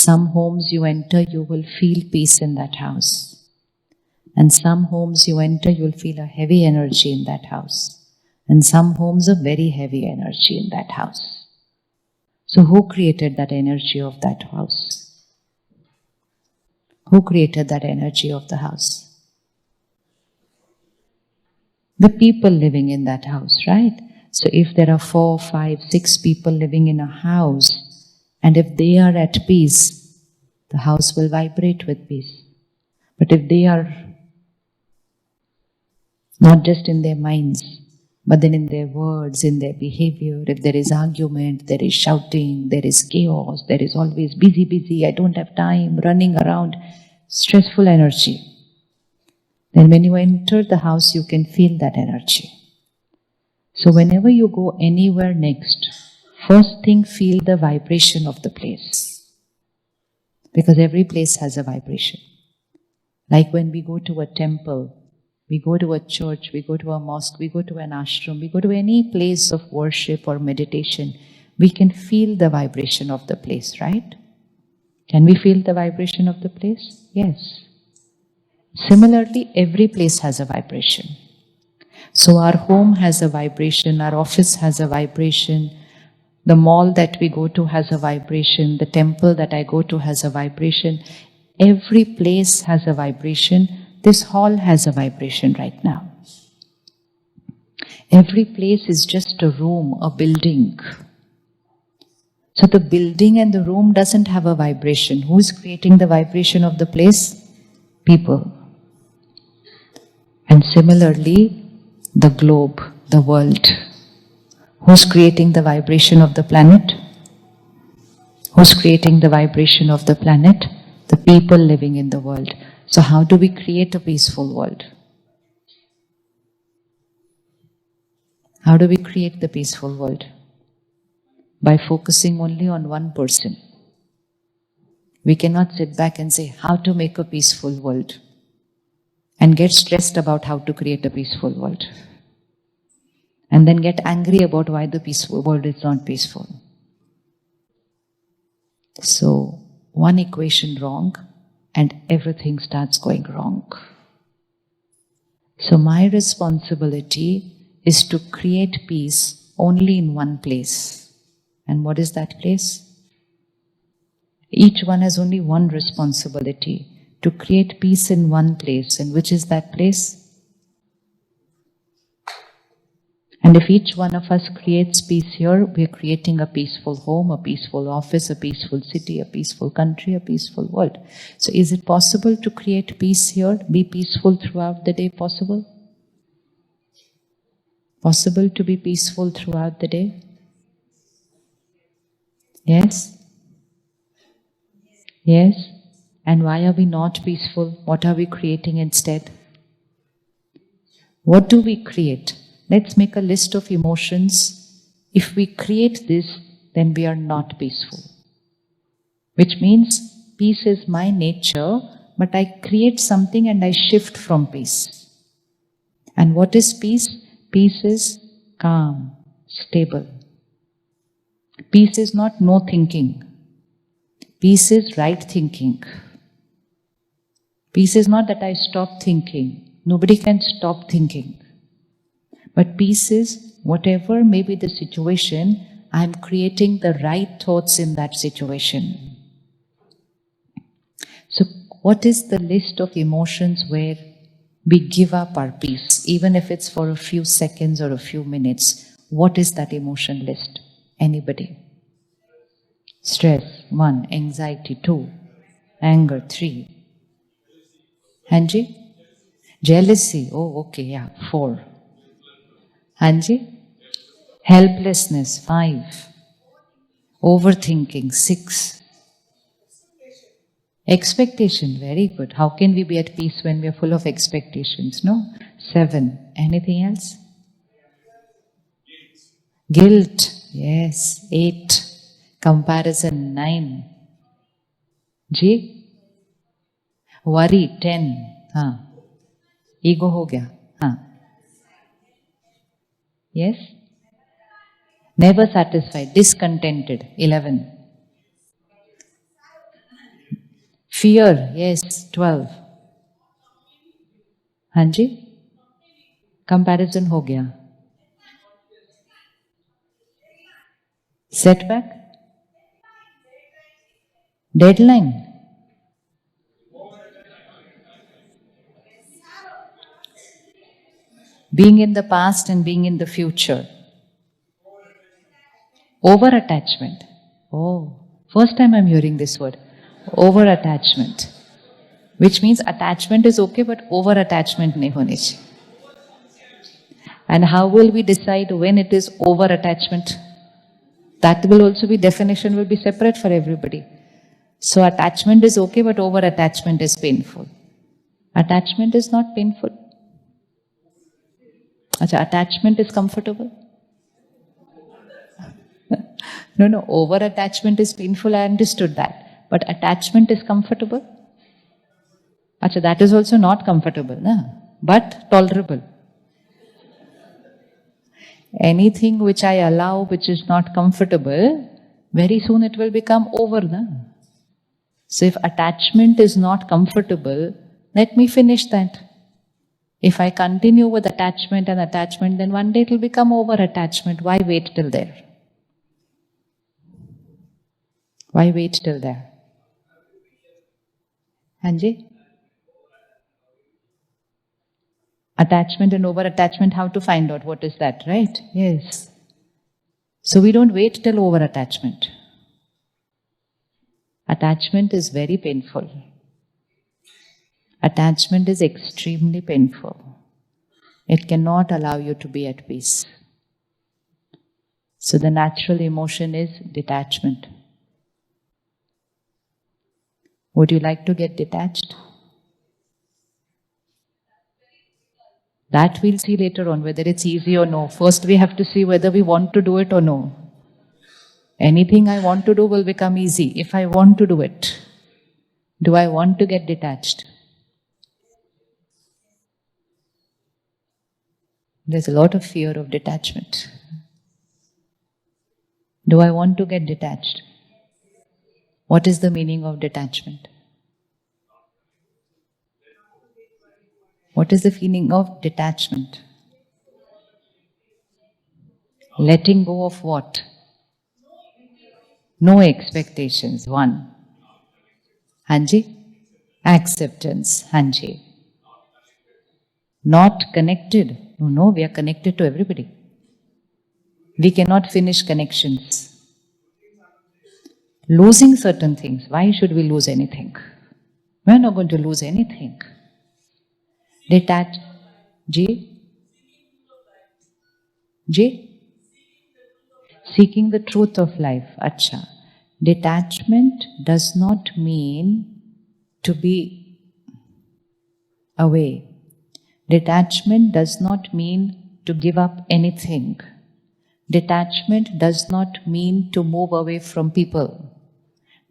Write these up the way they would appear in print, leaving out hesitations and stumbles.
Some homes you enter, you will feel peace in that house. And some homes you enter, you'll feel a heavy energy in that house. And some homes, a very heavy energy in that house. So who created that energy of that house? Who created that energy of the house? The people living in that house, right? So if there are 4, 5, 6 people living in a house, and if they are at peace, the house will vibrate with peace. But if they are not just in their minds, but then in their words, in their behavior, if there is argument, there is shouting, there is chaos, there is always busy, busy, I don't have time, running around, stressful energy, then when you enter the house, you can feel that energy. So whenever you go anywhere next, first thing, feel the vibration of the place. Because every place has a vibration. Like when we go to a temple, we go to a church, we go to a mosque, we go to an ashram, we go to any place of worship or meditation, we can feel the vibration of the place, right? Can we feel the vibration of the place? Yes. Similarly, every place has a vibration. So our home has a vibration, our office has a vibration, the mall that we go to has a vibration, the temple that I go to has a vibration. Every place has a vibration. This hall has a vibration right now. Every place is just a room, a building. So the building and the room doesn't have a vibration. Who is creating the vibration of the place? People. And similarly, the globe, the world. Who's creating the vibration of the planet? Who's creating the vibration of the planet? The people living in the world. So how do we create a peaceful world? How do we create the peaceful world? By focusing only on one person. We cannot sit back and say how to make a peaceful world and get stressed about how to create a peaceful world. And then get angry about why the peaceful world is not peaceful. So, one equation wrong and everything starts going wrong. So my responsibility is to create peace only in one place. And what is that place? Each one has only one responsibility, to create peace in one place. And which is that place? And if each one of us creates peace here, we are creating a peaceful home, a peaceful office, a peaceful city, a peaceful country, a peaceful world. So is it possible to create peace here, be peaceful throughout the day? Possible? Possible to be peaceful throughout the day? Yes? Yes? And why are we not peaceful? What are we creating instead? What do we create? Let's make a list of emotions. If we create this, then we are not peaceful. Which means peace is my nature, but I create something and I shift from peace. And what is peace? Peace is calm, stable. Peace is not no thinking. Peace is right thinking. Peace is not that I stop thinking. Nobody can stop thinking. But peace is whatever may be the situation, I am creating the right thoughts in that situation. So what is the list of emotions where we give up our peace, even if it's for a few seconds or a few minutes? What is that emotion list? Anybody? Stress, 1. Anxiety, 2. Anger, 3. Hanji? Jealousy, oh okay, yeah, 4. Hanji? Helplessness, 5. Overthinking, 6. Expectation, very good. How can we be at peace when we are full of expectations? No? 7. Anything else? Guilt, yes. 8. Comparison, 9. Ji? Worry, 10. हाँ. Ego हो गया. हाँ. Yes? Never satisfied, discontented, 11. Fear, yes, 12. हाँ जी, comparison हो गया. Setback, deadline, being in the past and being in the future. Over attachment. Oh, first time I'm hearing this word. Over attachment. Which means attachment is okay, but over attachment nahi honi chahiye. And how will we decide when it is over attachment? That will also be, definition will be separate for everybody. So attachment is okay, but over attachment is painful. Attachment is not painful. Acha, attachment is comfortable. No, over attachment is painful, I understood that. But attachment is comfortable. Acha, that is also not comfortable, na? But tolerable. Anything which I allow which is not comfortable, very soon it will become over, na? So if attachment is not comfortable, let me finish that. If I continue with attachment and attachment, then one day it will become over attachment. Why wait till there? Why wait till there? Hanji? Attachment and over attachment, how to find out what is that, right? Yes. So we don't wait till over attachment. Attachment is very painful. Attachment is extremely painful. It cannot allow you to be at peace. So the natural emotion is detachment. Would you like to get detached? That we'll see later on, whether it's easy or no. First we have to see whether we want to do it or no. Anything I want to do will become easy if I want to do it. Do I want to get detached? There's a lot of fear of detachment. Do I want to get detached? What is the meaning of detachment? What is the feeling of detachment? Letting go of what? No expectations, one. Hanji? Acceptance, Hanji. Not connected. No, we are connected to everybody. We cannot finish connections. Losing certain things. Why should we lose anything? We are not going to lose anything. Detach. Ji? Ji? Seeking the truth of life. Acha. Detachment does not mean to be away. Detachment does not mean to give up anything. Detachment does not mean to move away from people.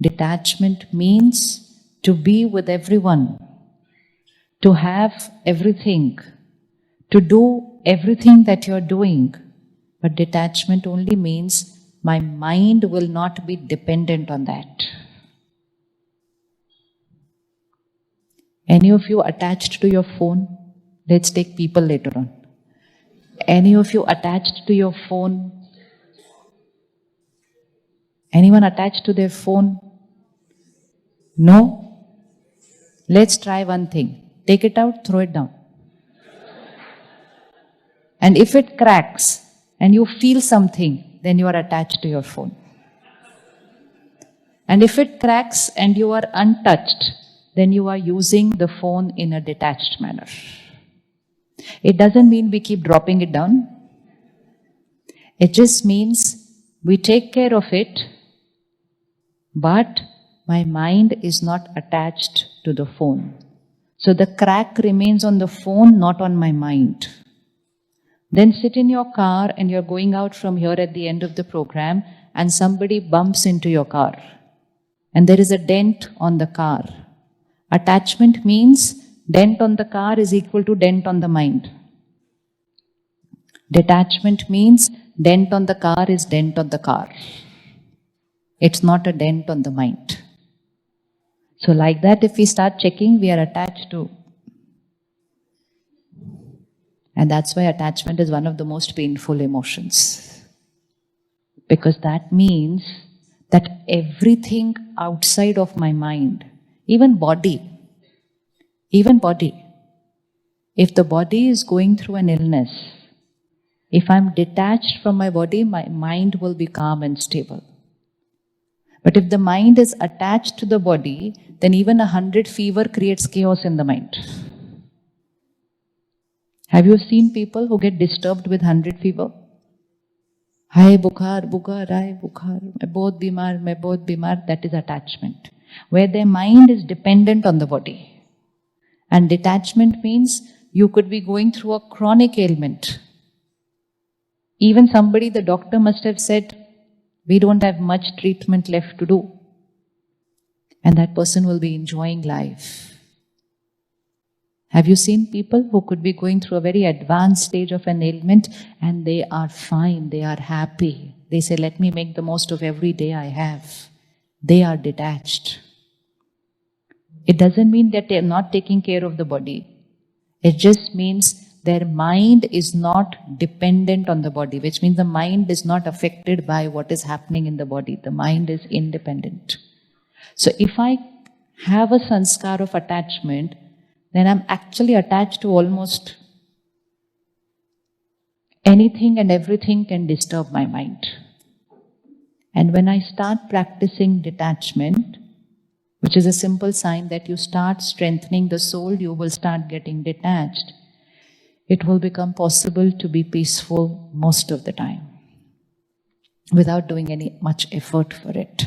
Detachment means to be with everyone, to have everything, to do everything that you're doing. But detachment only means my mind will not be dependent on that. Any of you attached to your phone? Let's take people later on. Any of you attached to your phone? Anyone attached to their phone? No? Let's try one thing. Take it out, throw it down. And if it cracks and you feel something, then you are attached to your phone. And if it cracks and you are untouched, then you are using the phone in a detached manner. It doesn't mean we keep dropping it down. It just means we take care of it, but my mind is not attached to the phone. So the crack remains on the phone, not on my mind. Then sit in your car and you're going out from here at the end of the program and somebody bumps into your car and there is a dent on the car. Attachment means dent on the car is equal to dent on the mind. Detachment means dent on the car is dent on the car. It's not a dent on the mind. So like that, if we start checking, we are attached to. And that's why attachment is one of the most painful emotions. Because that means that everything outside of my mind, even body, if the body is going through an illness, if I'm detached from my body, my mind will be calm and stable. But if the mind is attached to the body, then even 100 fever creates chaos in the mind. Have you seen people who get disturbed with 100 fever? Hai bukhar, bukhar, hai bukhar, मैं बहुत बीमार, that is attachment. Where their mind is dependent on the body. And detachment means you could be going through a chronic ailment. Even somebody, the doctor must have said, we don't have much treatment left to do. And that person will be enjoying life. Have you seen people who could be going through a very advanced stage of an ailment and they are fine, they are happy. They say, let me make the most of every day I have. They are detached. It doesn't mean that they are not taking care of the body. It just means their mind is not dependent on the body, which means the mind is not affected by what is happening in the body. The mind is independent. So if I have a sanskar of attachment, then I'm actually attached to almost anything and everything can disturb my mind. And when I start practicing detachment, which is a simple sign that you start strengthening the soul, you will start getting detached. It will become possible to be peaceful most of the time without doing any much effort for it.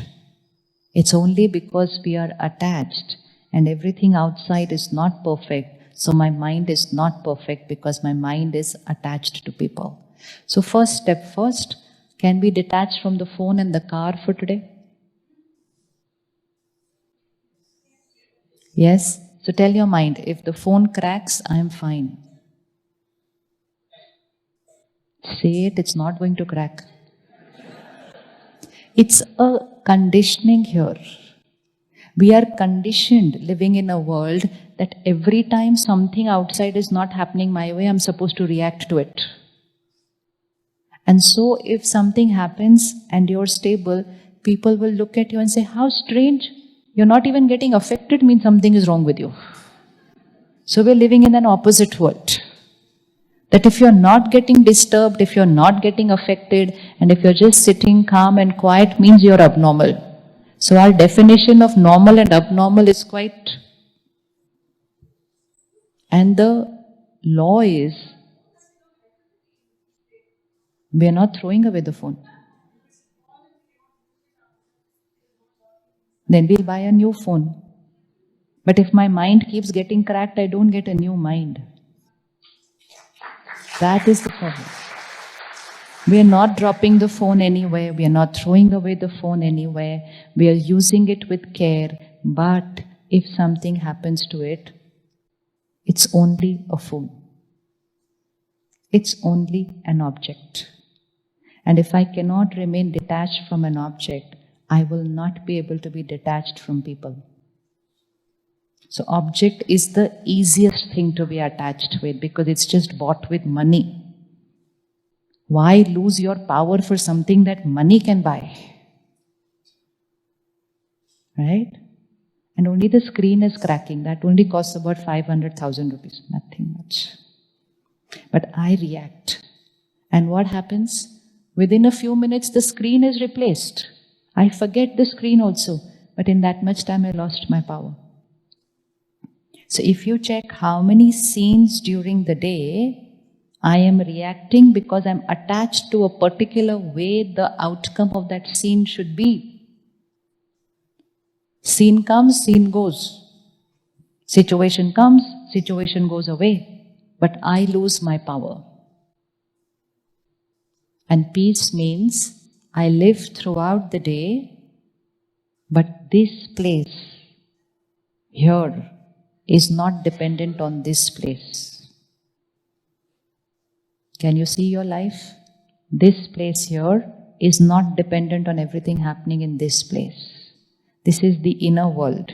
It's only because we are attached and everything outside is not perfect. So my mind is not perfect because my mind is attached to people. So first step first, can we detach from the phone and the car for today? Yes? So tell your mind, if the phone cracks, I am fine. Say it, it's not going to crack. It's a conditioning here. We are conditioned living in a world that every time something outside is not happening my way, I'm supposed to react to it. And so if something happens and you're stable, people will look at you and say, how strange, you're not even getting affected, means something is wrong with you. So we're living in an opposite world. That if you're not getting disturbed, if you're not getting affected, and if you're just sitting calm and quiet, means you're abnormal. So our definition of normal and abnormal is quite... And the law is, we are not throwing away the phone. Then we'll buy a new phone. But if my mind keeps getting cracked, I don't get a new mind. That is the problem. We are not dropping the phone anywhere. We are not throwing away the phone anywhere. We are using it with care. But if something happens to it, it's only a phone. It's only an object. And if I cannot remain detached from an object, I will not be able to be detached from people. So object is the easiest thing to be attached with because it's just bought with money. Why lose your power for something that money can buy? Right? And only the screen is cracking. That only costs about 500,000 rupees. Nothing much. But I react. And what happens? Within a few minutes, the screen is replaced. I forget the screen also. But in that much time, I lost my power. So if you check how many scenes during the day I am reacting because I'm attached to a particular way the outcome of that scene should be. Scene comes, scene goes. Situation comes, situation goes away. But I lose my power. And peace means I live throughout the day, but this place here is not dependent on this place. Can you see your life? This place here is not dependent on everything happening in this place. This is the inner world.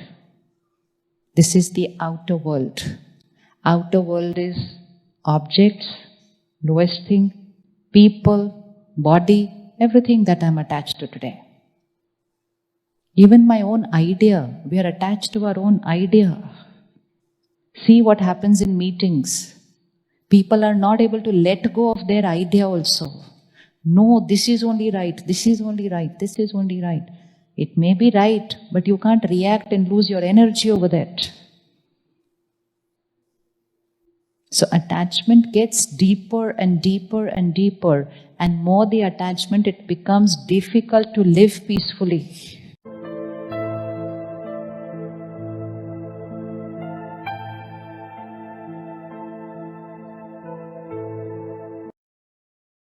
This is the outer world. Outer world is objects, lowest thing, people, body, everything that I'm attached to today. Even my own idea, we are attached to our own idea. See what happens in meetings. People are not able to let go of their idea also. No, this is only right, this is only right, this is only right. It may be right, but you can't react and lose your energy over that. So attachment gets deeper and deeper and deeper, and more the attachment, it becomes difficult to live peacefully.